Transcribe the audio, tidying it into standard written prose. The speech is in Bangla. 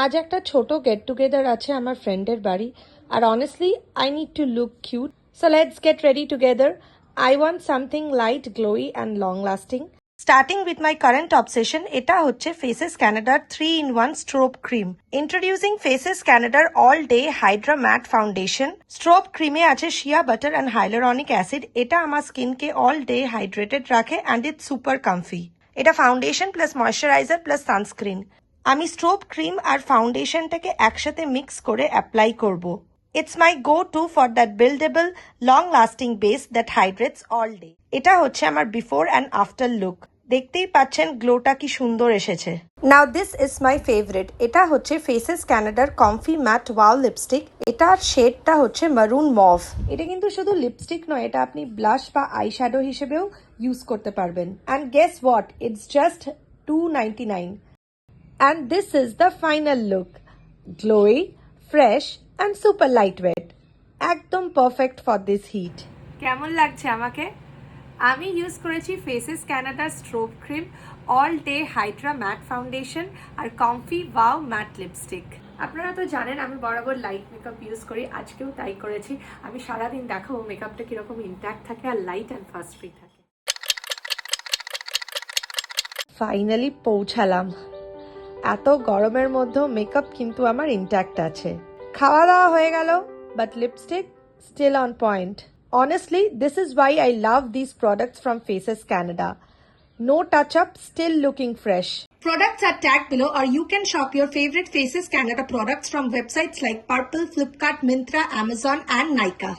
আজ একটা ছোট গেট টুগেদার আছে আমার ফ্রেন্ডের বাড়ি আর honestly I need to look cute so let's get ready together I want something light glowy and long lasting starting with my current obsession এটা হচ্ছে ফেসেস ক্যানাডার 3-in-1 strobe cream introducing Faces ক্যানাডার all day hydra matte foundation strobe ক্রিমে আছে shea butter and hyaluronic acid এটা আমার স্কিনকে অল ডে হাইড্রেটেড রাখে অ্যান্ড ইটস সুপার কমফি এটা foundation plus moisturiser plus sunscreen আমি স্ট্রোব ক্রিম আর ফাউন্ডেশনটাকে একসাথে মিক্স করে অ্যাপ্লাই করব it's my go to for that buildable long lasting base that hydrates all day এটা হচ্ছে আমার বিফোর অ্যান্ড আফটার লুক দেখতেই পাচ্ছেন গ্লোটা কি সুন্দর এসেছে now this is my favourite এটা হচ্ছে ফেসেস ক্যানাডার কমফি ম্যাট ওয়াও লিপস্টিক এটার শেডটা হচ্ছে মারুন মভ এটা কিন্তু শুধু লিপস্টিক নয় এটা আপনি ব্লাশ বা আই শ্যাডো হিসেবেও ইউজ করতে পারবেন and guess what it's just $2.99 and this is the final look glowy fresh and super lightweight একদম পারফেক্ট ফর দিস হিট কেমন লাগছে আমাকে আমি ইউজ করেছি ফেসেস ক্যানাডার strobe cream all day hydra matte foundation আর কমফি ওয়াও ম্যাট লিপস্টিক আপনারা তো জানেন আমি বরাবর লাইট মেকআপ ইউজ করি আজকেও তাই করেছি আমি সারাদিন দেখাবো মেকআপটা কিরকম ইনট্যাক্ট থাকে আর লাইট অ্যান্ড ফাস্ট ফ্রি থাকে ফাইনালি পৌঁছালাম এত গরমের মধ্যেও মেকআপ কিন্তু আমার ইনট্যাক্ট আছে খাওয়া দাওয়া হয়ে গেল but lipstick still on point Honestly, this is why I love these products from Faces Canada. No touch-up, still looking fresh. Products are tagged below or you can shop your favorite Faces Canada products from websites like Purple, Flipkart, Myntra, Amazon and Nykaa.